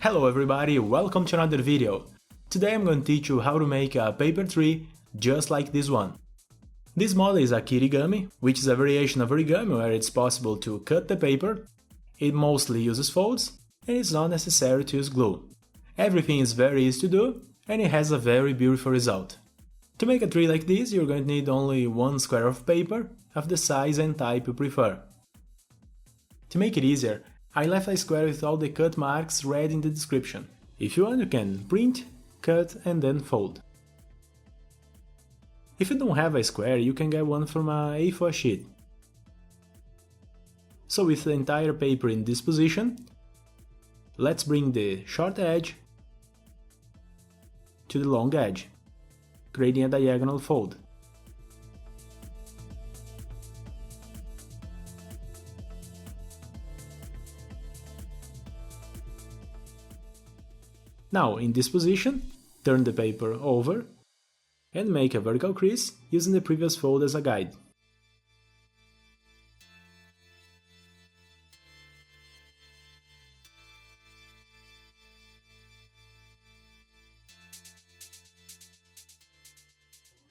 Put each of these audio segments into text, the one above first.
Hello everybody, welcome to another video. Today I'm going to teach you how to make a paper tree just like this one. This model is a Kirigami, which is a variation of origami where it's possible to cut the paper. It mostly uses folds and it's not necessary to use glue. Everything is very easy to do and it has a very beautiful result. To make a tree like this, you're going to need only one square of paper of the size and type you prefer. To make it easier, I left a square with all the cut marks read in the description. If you want, you can print, cut and then fold. If you don't have a square, you can get one from a A4 sheet. So with the entire paper in this position, let's bring the short edge to the long edge, creating a diagonal fold. Now, in this position, turn the paper over and make a vertical crease using the previous fold as a guide.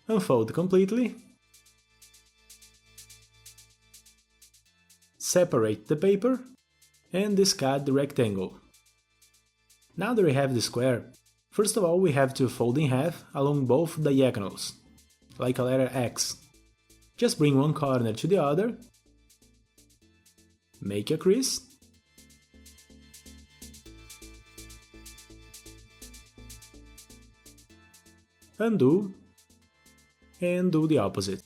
Unfold completely. Separate the paper and discard the rectangle. Now that we have the square, first of all we have to fold in half along both diagonals, like a letter X. Just bring one corner to the other, make a crease, undo, and do the opposite.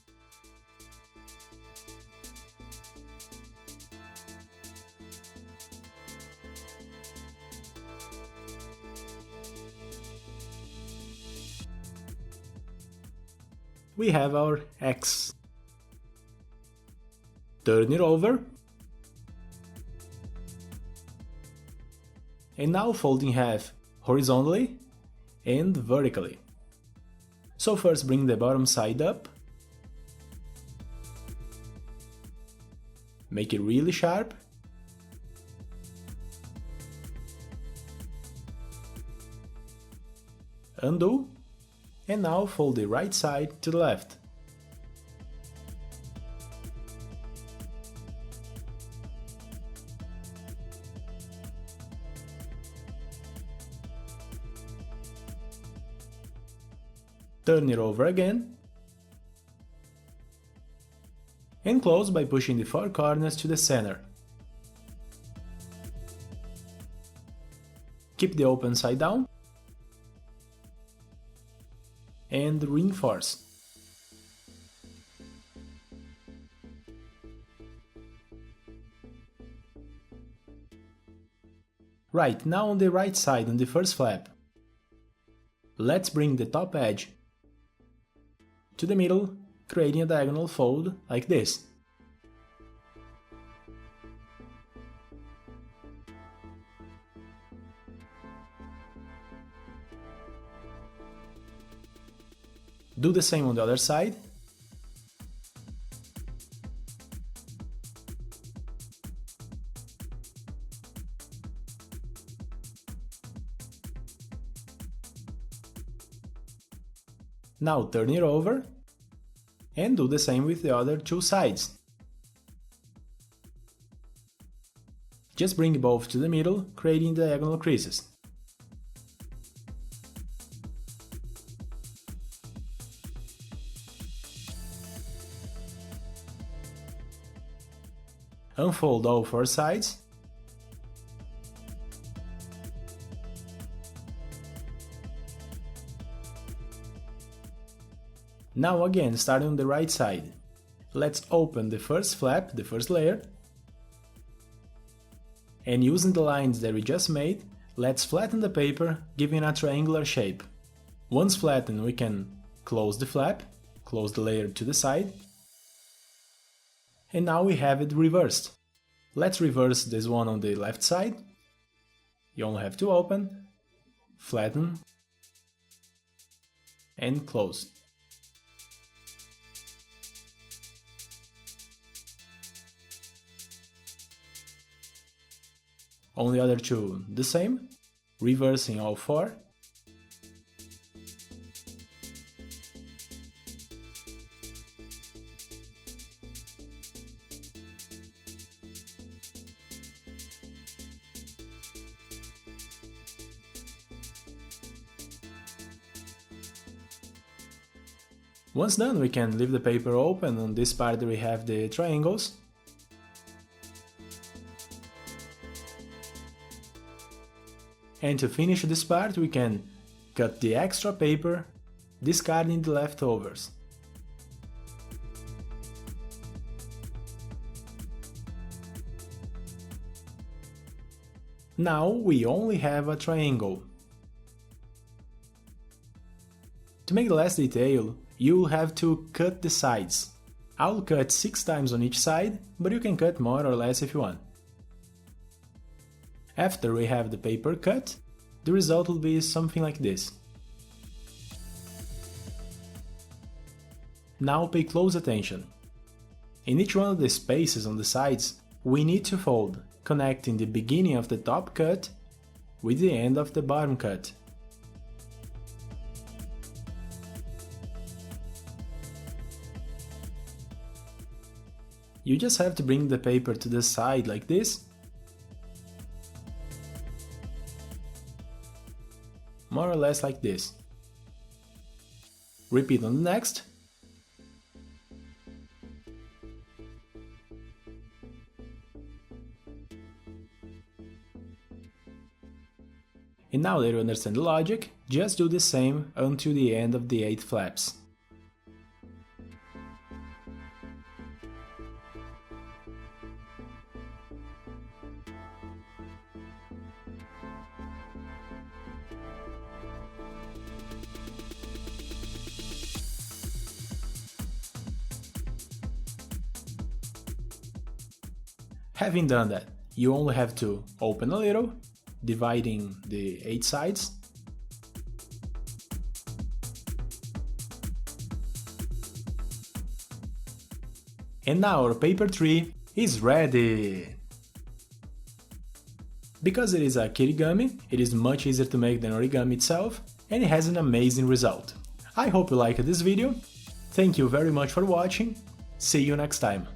We have our X. Turn it over. And now fold in half horizontally and vertically. So first bring the bottom side up. Make it really sharp. Undo. And now fold the right side to the left. Turn it over again. And close by pushing the four corners to the center. Keep the open side down. And reinforce. Right, now on the right side on the first flap, let's bring the top edge to the middle, creating a diagonal fold like this. Do the same on the other side. Now turn it over and do the same with the other two sides. Just bring both to the middle, creating diagonal creases. Unfold all four sides. Now again, starting on the right side. Let's open the first flap, the first layer. And using the lines that we just made, let's flatten the paper, giving a triangular shape. Once flattened, we can close the flap, close the layer to the side. And now we have it reversed. Let's reverse this one on the left side. You only have to open, flatten, and close. On the other two, the same. reversing all four. Once done, we can leave the paper open. On this part we have the triangles. And to finish this part, we can cut the extra paper, discarding the leftovers. Now we only have a triangle. To make the last detail, you'll have to cut the sides. I'll cut 6 times on each side, but you can cut more or less if you want. After we have the paper cut, the result will be something like this. Now pay close attention. In each one of the spaces on the sides, we need to fold, connecting the beginning of the top cut with the end of the bottom cut. You just have to bring the paper to the side like this, more or less like this. Repeat on the next. And now that you understand the logic, just do the same until the end of the 8 flaps. Having done that, you only have to open a little, dividing the 8 sides. And now our paper tree is ready! Because it is a Kirigami, it is much easier to make than origami itself, and it has an amazing result. I hope you liked this video, thank you very much for watching, see you next time!